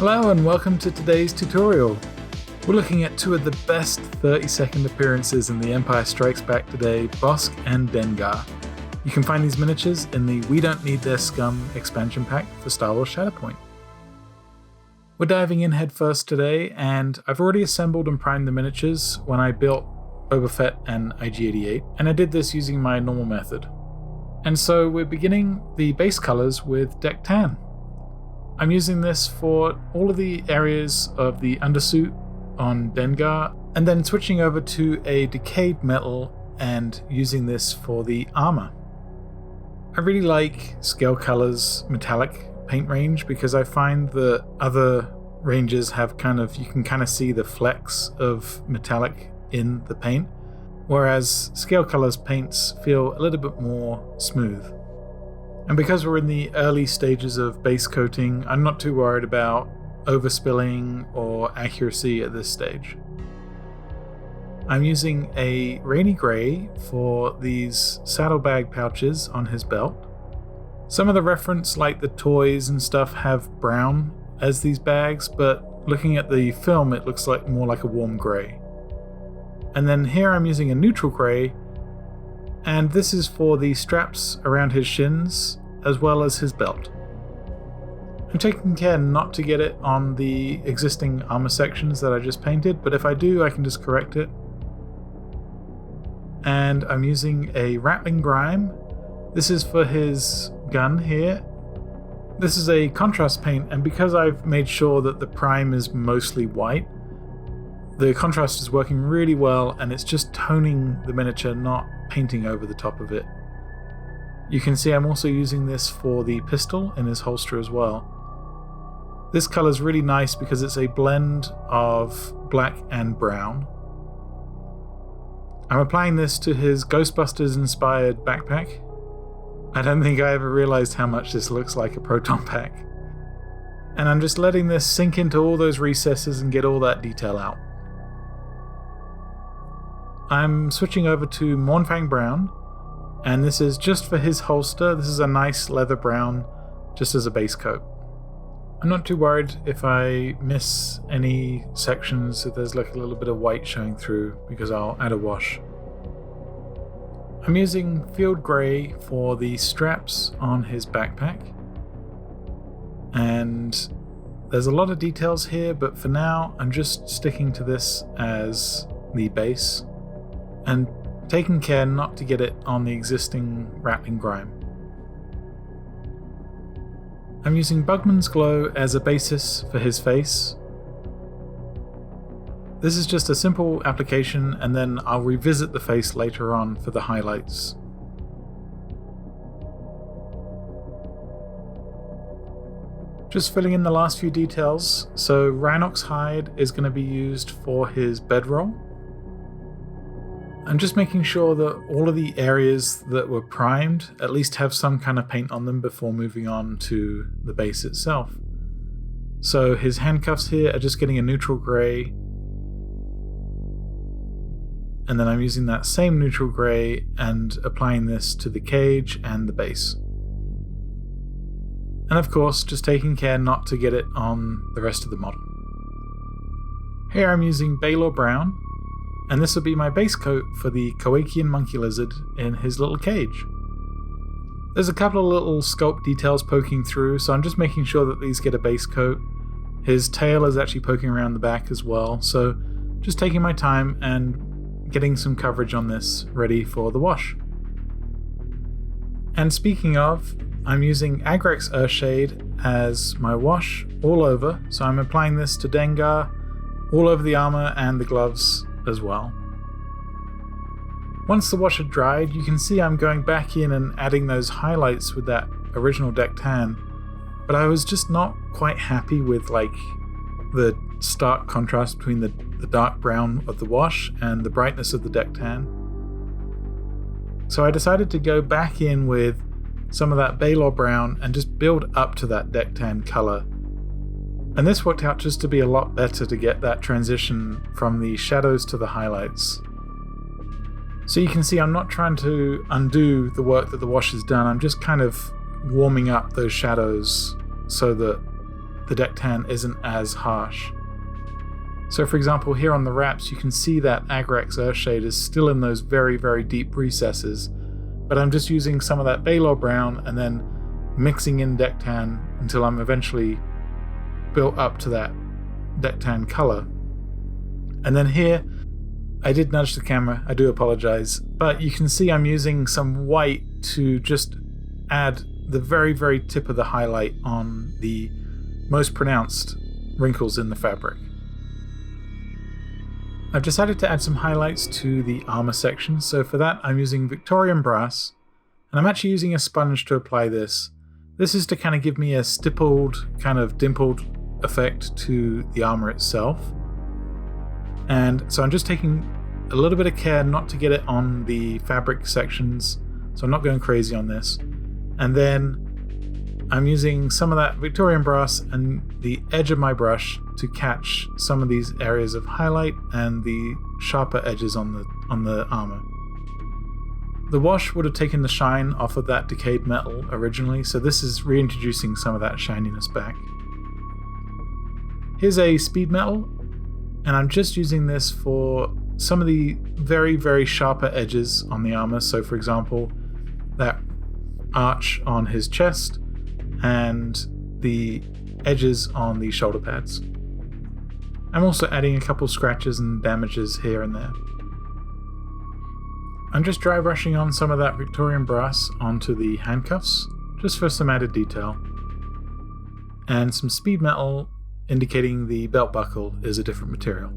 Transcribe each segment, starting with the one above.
Hello and welcome to today's tutorial. We're looking at two of the best 30-second appearances in The Empire Strikes Back today, Bossk and Dengar. You can find these miniatures in the We Don't Need Their Scum expansion pack for Star Wars Shatterpoint. We're diving in head first today, and I've already assembled and primed the miniatures when I built Boba Fett and IG-88, and I did this using my normal method. And so we're beginning the base colors with Deck Tan. I'm using this for all of the areas of the undersuit on Dengar, and then switching over to a decayed metal and using this for the armor. I really like Scale Colors metallic paint range because I find that other ranges have you can kind of see the flecks of metallic in the paint, whereas Scale Colors paints feel a little bit more smooth. And because we're in the early stages of base coating, I'm not too worried about overspilling or accuracy at this stage. I'm using a rainy grey for these saddlebag pouches on his belt. Some of the reference, like the toys and stuff, have brown as these bags, but looking at the film it looks like more like a warm grey. And then here I'm using a neutral grey, and this is for the straps around his shins as well as his belt. I'm taking care not to get it on the existing armor sections that I just painted, but if I do I can just correct it. And I'm using a Rattling Grime. This is for his gun here. This is a contrast paint, and because I've made sure that the prime is mostly white, the contrast is working really well, and it's just toning the miniature, not painting over the top of it. You can see I'm also using this for the pistol in his holster as well. This color is really nice because it's a blend of black and brown. I'm applying this to his Ghostbusters inspired backpack. I don't think I ever realized how much this looks like a proton pack. And I'm just letting this sink into all those recesses and get all that detail out. I'm switching over to Mournfang Brown, and this is just for his holster. This is a nice leather brown, just as a base coat. I'm not too worried if I miss any sections, if there's like a little bit of white showing through, because I'll add a wash. I'm using Field Grey for the straps on his backpack. And there's a lot of details here, but for now I'm just sticking to this as the base and taking care not to get it on the existing Rattling Grime. I'm using Bugman's Glow as a basis for his face. This is just a simple application, and then I'll revisit the face later on for the highlights. Just filling in the last few details. So Rhinox hide is going to be used for his bedroll. I'm just making sure that all of the areas that were primed at least have some kind of paint on them before moving on to the base itself. So his handcuffs here are just getting a neutral grey, and then I'm using that same neutral grey and applying this to the cage and the base. And of course, just taking care not to get it on the rest of the model. Here I'm using Balor Brown, and this will be my base coat for the Kowakian monkey lizard in his little cage. There's a couple of little sculpt details poking through, so I'm just making sure that these get a base coat. His tail is actually poking around the back as well, so just taking my time and getting some coverage on this ready for the wash. And speaking of, I'm using Agrax Earthshade as my wash all over, so I'm applying this to Dengar, all over the armor and the gloves as well. Once the wash had dried, you can see I'm going back in and adding those highlights with that original Deck Tan, but I was just not quite happy with the stark contrast between the dark brown of the wash and the brightness of the Deck Tan. So I decided to go back in with some of that Balor brown and just build up to that Deck Tan color. And this worked out just to be a lot better to get that transition from the shadows to the highlights. So you can see I'm not trying to undo the work that the wash has done, I'm just kind of warming up those shadows so that the deck tan isn't as harsh. So for example, here on the wraps, you can see that Agrax Earthshade is still in those very, very deep recesses, but I'm just using some of that Balor brown and then mixing in deck tan until I'm eventually built up to that deck tan color. And then here, I did nudge the camera, I do apologize, but you can see I'm using some white to just add the very, very tip of the highlight on the most pronounced wrinkles in the fabric. I've decided to add some highlights to the armor section, so for that I'm using Victorian brass, and I'm actually using a sponge to apply this. This is to kind of give me a stippled, kind of dimpled effect to the armor itself. And so I'm just taking a little bit of care not to get it on the fabric sections, so I'm not going crazy on this. And then I'm using some of that Victorian brass and the edge of my brush to catch some of these areas of highlight and the sharper edges on the armor. The wash would have taken the shine off of that decayed metal originally, so this is reintroducing some of that shininess back. Here's a speed metal, and I'm just using this for some of the very, very sharper edges on the armor. So for example, that arch on his chest and the edges on the shoulder pads. I'm also adding a couple scratches and damages here and there. I'm just dry brushing on some of that Victorian brass onto the handcuffs, just for some added detail. And some speed metal indicating the belt buckle is a different material.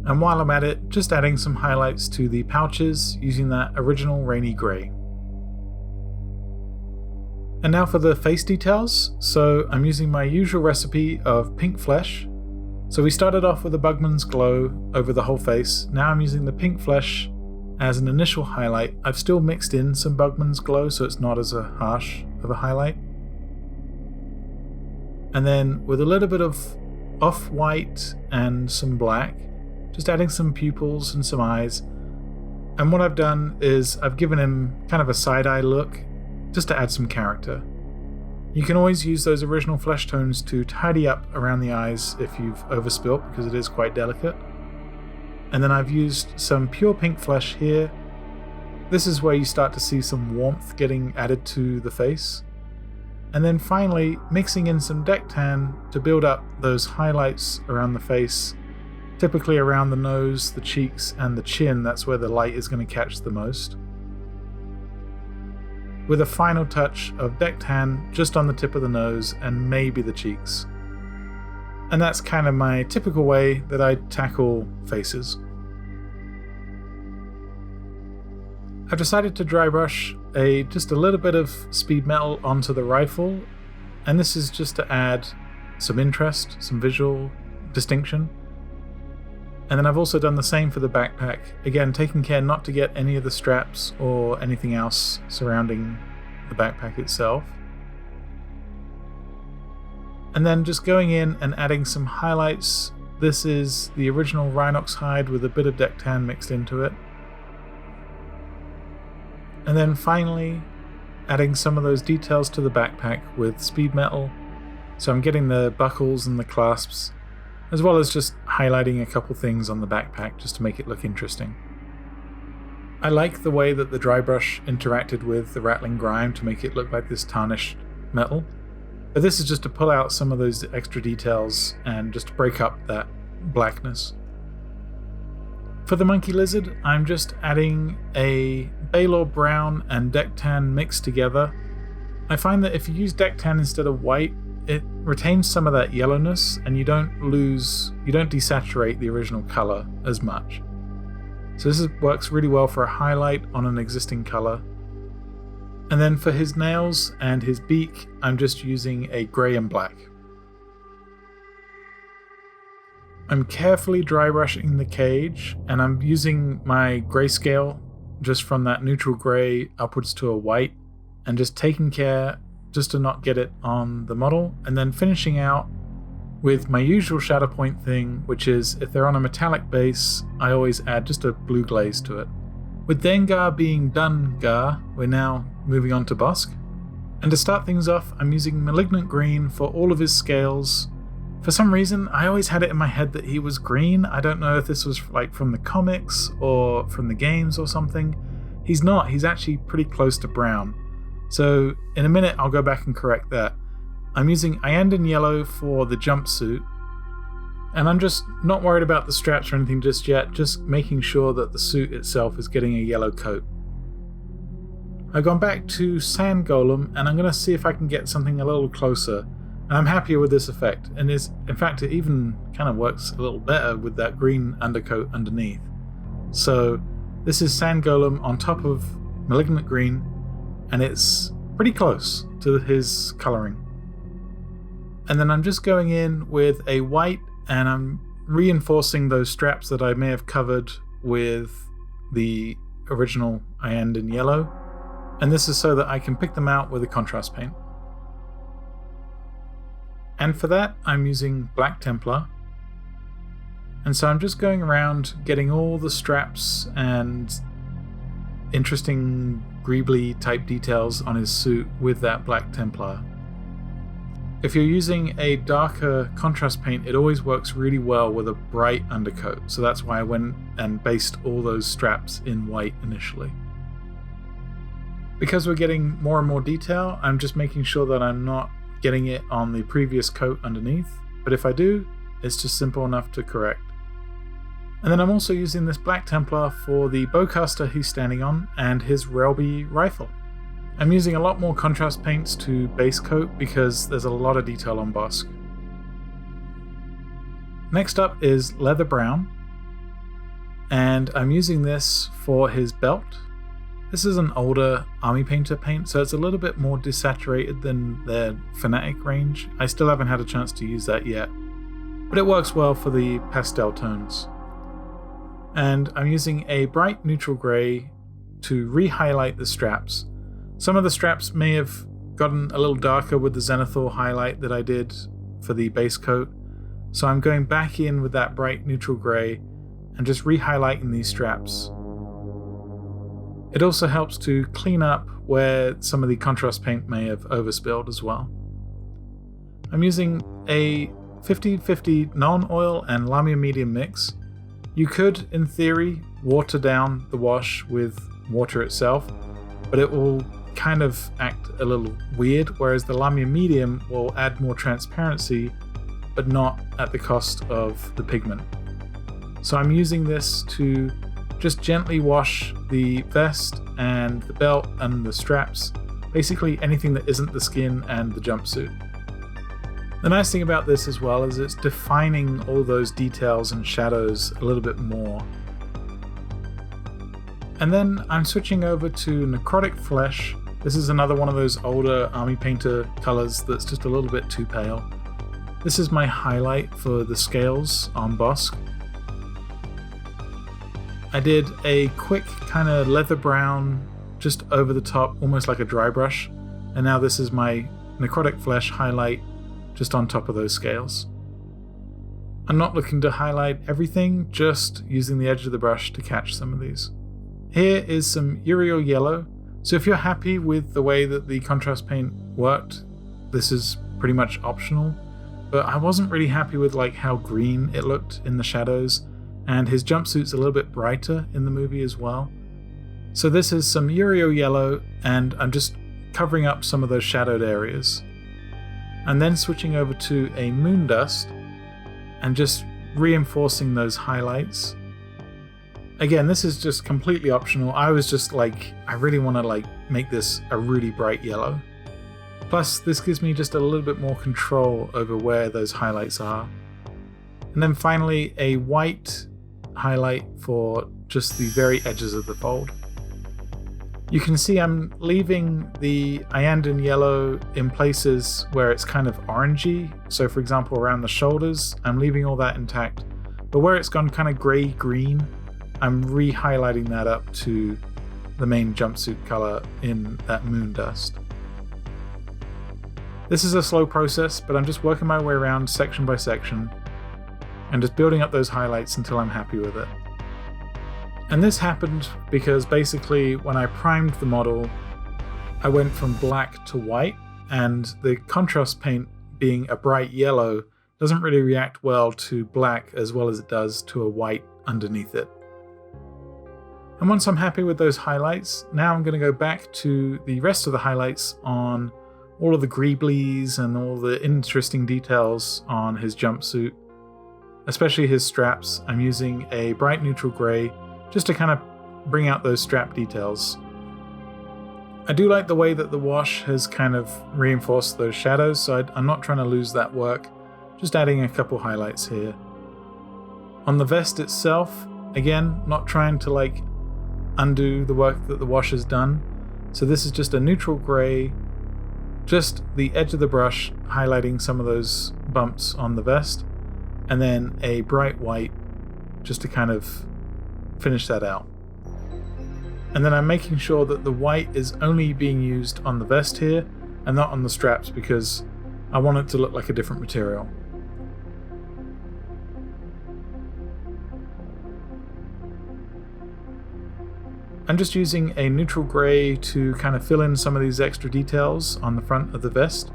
And while I'm at it, just adding some highlights to the pouches using that original rainy grey. And now for the face details. So I'm using my usual recipe of pink flesh. So we started off with a Bugman's glow over the whole face. Now I'm using the pink flesh as an initial highlight. I've still mixed in some Bugman's glow so it's not as harsh of a highlight. And then with a little bit of off-white and some black, just adding some pupils and some eyes. And what I've done is I've given him kind of a side-eye look just to add some character. You can always use those original flesh tones to tidy up around the eyes if you've overspilt, because it is quite delicate. And then I've used some pure pink flesh here. This is where you start to see some warmth getting added to the face. And then finally mixing in some deck tan to build up those highlights around the face, typically around the nose, the cheeks, and the chin. That's where the light is going to catch the most. With a final touch of deck tan just on the tip of the nose and maybe the cheeks. And that's kind of my typical way that I tackle faces. I've decided to dry brush just a little bit of speed metal onto the rifle, and this is just to add some interest, some visual distinction. And then I've also done the same for the backpack, again taking care not to get any of the straps or anything else surrounding the backpack itself. And then just going in and adding some highlights. This is the original Rhinox hide with a bit of deck tan mixed into it. And then finally adding some of those details to the backpack with speed metal. So I'm getting the buckles and the clasps, as well as just highlighting a couple things on the backpack just to make it look interesting. I like the way that the dry brush interacted with the rattling grime to make it look like this tarnished metal. But this is just to pull out some of those extra details and just to break up that blackness. For the monkey lizard, I'm just adding a Balor brown and deck tan mixed together. I find that if you use deck tan instead of white, it retains some of that yellowness and you don't desaturate the original color as much. So this works really well for a highlight on an existing color. And then for his nails and his beak, I'm just using a grey and black. I'm carefully dry brushing the cage, and I'm using my grayscale just from that neutral grey upwards to a white, and just taking care just to not get it on the model, and then finishing out with my usual Shatterpoint thing, which is if they're on a metallic base, I always add just a blue glaze to it. With Dengar being done, we're now moving on to Bossk. And to start things off, I'm using Malignant Green for all of his scales. For some reason, I always had it in my head that he was green. I don't know if this was like from the comics or from the games or something. He's not, he's actually pretty close to brown. So in a minute, I'll go back and correct that. I'm using Iyanden Yellow for the jumpsuit. And I'm just not worried about the straps or anything just yet, just making sure that the suit itself is getting a yellow coat. I've gone back to Sand Golem and I'm going to see if I can get something a little closer. And I'm happier with this effect, and in fact it even kind of works a little better with that green undercoat underneath. So this is Sand Golem on top of Malignant Green, and it's pretty close to his colouring. And then I'm just going in with a white, and I'm reinforcing those straps that I may have covered with the original Iyanden Yellow, and this is so that I can pick them out with a contrast paint. And for that, I'm using Black Templar. And so I'm just going around getting all the straps and interesting greebly type details on his suit with that Black Templar. If you're using a darker contrast paint, it always works really well with a bright undercoat. So that's why I went and based all those straps in white initially. Because we're getting more and more detail, I'm just making sure that I'm not getting it on the previous coat underneath, but if I do, it's just simple enough to correct. And then I'm also using this Black Templar for the bowcaster he's standing on and his Relby rifle. I'm using a lot more contrast paints to base coat because there's a lot of detail on Bossk. Next up is Leather Brown, and I'm using this for his belt. This is an older Army Painter paint, so it's a little bit more desaturated than their Fanatic range. I still haven't had a chance to use that yet, but it works well for the pastel tones. And I'm using a bright neutral grey to re-highlight the straps. Some of the straps may have gotten a little darker with the Zenithal highlight that I did for the base coat, so I'm going back in with that bright neutral grey and just re-highlighting these straps. It also helps to clean up where some of the contrast paint may have overspilled as well. I'm using a 50-50 Nuln oil and Lamia medium mix. You could, in theory, water down the wash with water itself, but it will kind of act a little weird, whereas the Lamia medium will add more transparency, but not at the cost of the pigment. So I'm using this to just gently wash the vest and the belt and the straps, basically anything that isn't the skin and the jumpsuit. The nice thing about this as well is it's defining all those details and shadows a little bit more. And then I'm switching over to Necrotic Flesh. This is another one of those older Army Painter colors that's just a little bit too pale. This is my highlight for the scales on Bossk. I did a quick kind of leather brown just over the top, almost like a dry brush, and now this is my Necrotic Flesh highlight just on top of those scales. I'm not looking to highlight everything, just using the edge of the brush to catch some of these. Here is some Yriel yellow, so if you're happy with the way that the contrast paint worked, this is pretty much optional, but I wasn't really happy with like how green it looked in the shadows, and his jumpsuit's a little bit brighter in the movie as well. So this is some Yriel yellow, and I'm just covering up some of those shadowed areas. And then switching over to a Moon Dust, and just reinforcing those highlights. Again, this is just completely optional. I was just like, I really want to like make this a really bright yellow. Plus, this gives me just a little bit more control over where those highlights are. And then finally, a white highlight for just the very edges of the fold. You can see I'm leaving the Iyanden yellow in places where it's kind of orangey. So for example, around the shoulders, I'm leaving all that intact. But where it's gone kind of grey-green, I'm re-highlighting that up to the main jumpsuit color in that Moon Dust. This is a slow process, but I'm just working my way around section by section and just building up those highlights until I'm happy with it. And this happened because basically when I primed the model, I went from black to white, and the contrast paint being a bright yellow doesn't really react well to black as well as it does to a white underneath it. And once I'm happy with those highlights, now I'm going to go back to the rest of the highlights on all of the greeblies and all the interesting details on his jumpsuit, especially his straps. I'm using a bright neutral grey just to kind of bring out those strap details. I do like the way that the wash has kind of reinforced those shadows, so I'm not trying to lose that work, just adding a couple highlights here. On the vest itself, again, not trying to like undo the work that the wash has done. So this is just a neutral grey, just the edge of the brush highlighting some of those bumps on the vest, and then a bright white just to kind of finish that out. And then I'm making sure that the white is only being used on the vest here and not on the straps because I want it to look like a different material. I'm just using a neutral grey to kind of fill in some of these extra details on the front of the vest.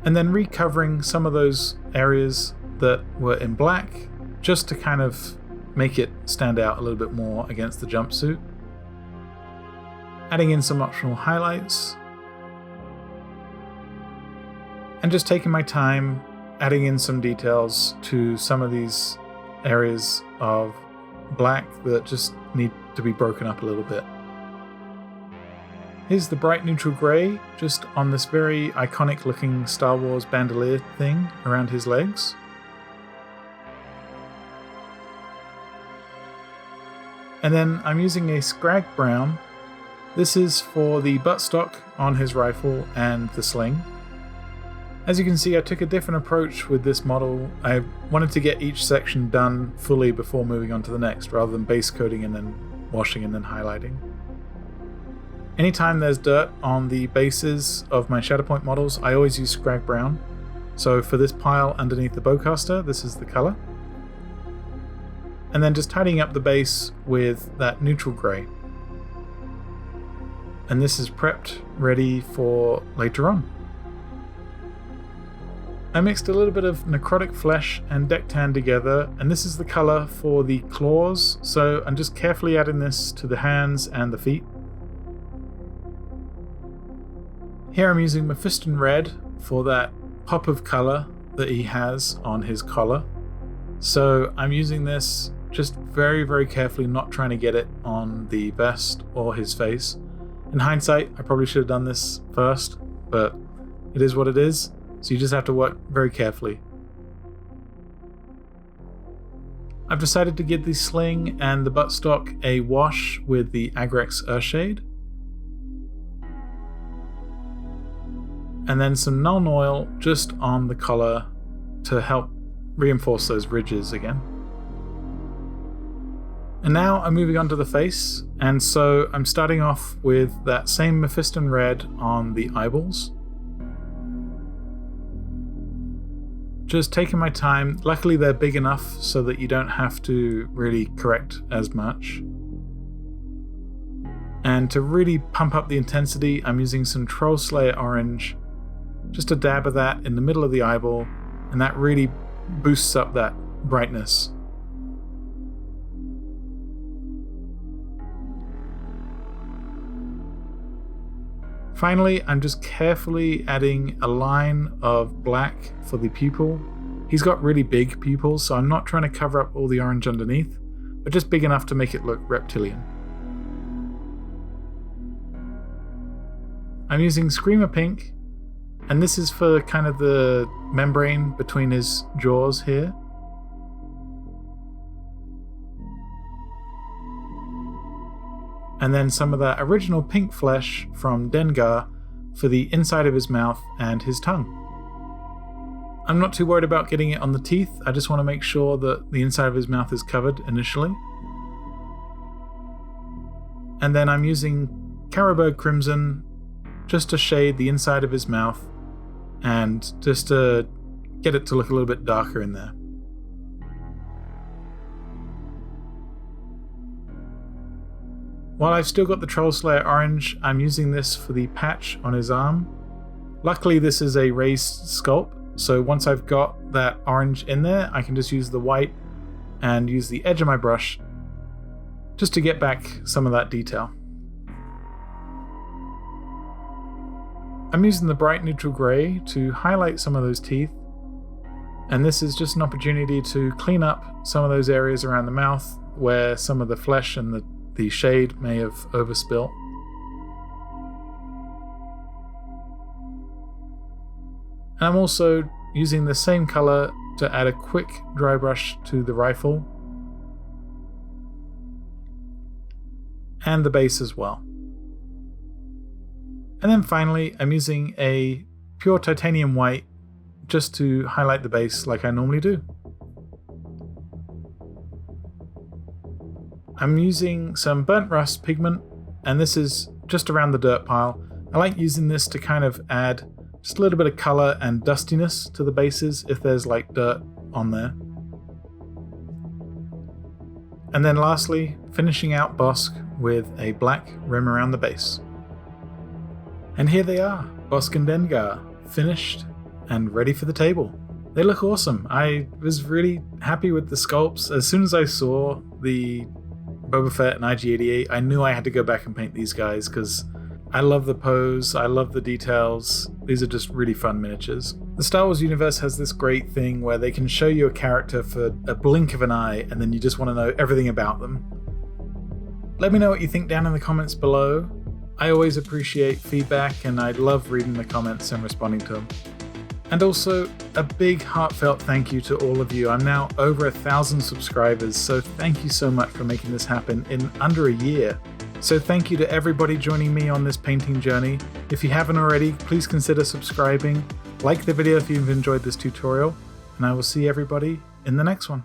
And then recovering some of those areas that were in black just to kind of make it stand out a little bit more against the jumpsuit. Adding in some optional highlights. And just taking my time adding in some details to some of these areas of black that just need to be broken up a little bit. Here's the bright neutral grey just on this very iconic looking Star Wars bandolier thing around his legs. And then I'm using a Skrag brown. This is for the buttstock on his rifle and the sling. As you can see, I took a different approach with this model. I wanted to get each section done fully before moving on to the next, rather than base coating and then washing and then highlighting. Anytime there's dirt on the bases of my Shatterpoint models, I always use Skrag brown. So for this pile underneath the bowcaster, this is the color. And then just tidying up the base with that neutral grey. And this is prepped, ready for later on. I mixed a little bit of necrotic flesh and deck tan together, and this is the colour for the claws, so I'm just carefully adding this to the hands and the feet. Here I'm using Mephiston red for that pop of colour that he has on his collar. So I'm using this just very, very carefully, not trying to get it on the vest or his face. In hindsight, I probably should have done this first, but it is what it is. So you just have to work very carefully. I've decided to give the sling and the buttstock a wash with the Agrax Earthshade. And then some Nuln oil just on the collar to help reinforce those ridges again. And now I'm moving on to the face, and so I'm starting off with that same Mephiston red on the eyeballs. Just taking my time. Luckily they're big enough so that you don't have to really correct as much. And to really pump up the intensity, I'm using some Trollslayer orange, just a dab of that in the middle of the eyeball, and that really boosts up that brightness. Finally, I'm just carefully adding a line of black for the pupil. He's got really big pupils, so I'm not trying to cover up all the orange underneath, but just big enough to make it look reptilian. I'm using Screamer Pink, and this is for kind of the membrane between his jaws here. And then some of that original pink flesh from Dengar for the inside of his mouth and his tongue. I'm not too worried about getting it on the teeth, I just want to make sure that the inside of his mouth is covered initially. And then I'm using Carroburg Crimson just to shade the inside of his mouth and just to get it to look a little bit darker in there. While I've still got the Trollslayer orange, I'm using this for the patch on his arm. Luckily this is a raised sculpt, so once I've got that orange in there, I can just use the white and use the edge of my brush just to get back some of that detail. I'm using the bright neutral grey to highlight some of those teeth, and this is just an opportunity to clean up some of those areas around the mouth where some of the flesh and the shade may have overspilt. And I'm also using the same colour to add a quick dry brush to the rifle and the base as well. And then finally I'm using a pure titanium white just to highlight the base like I normally do. I'm using some burnt rust pigment, and this is just around the dirt pile. I like using this to kind of add just a little bit of colour and dustiness to the bases if there's like dirt on there. And then lastly, finishing out Bossk with a black rim around the base. And here they are, Bossk and Dengar, finished and ready for the table. They look awesome. I was really happy with the sculpts. As soon as I saw the Boba Fett and IG-88, I knew I had to go back and paint these guys because I love the pose, I love the details. These are just really fun miniatures. The Star Wars universe has this great thing where they can show you a character for a blink of an eye and then you just want to know everything about them. Let me know what you think down in the comments below. I always appreciate feedback and I love reading the comments and responding to them. And also, a big heartfelt thank you to all of you. I'm now over 1,000 subscribers, so thank you so much for making this happen in under a year. So thank you to everybody joining me on this painting journey. If you haven't already, please consider subscribing, like the video if you've enjoyed this tutorial, and I will see everybody in the next one.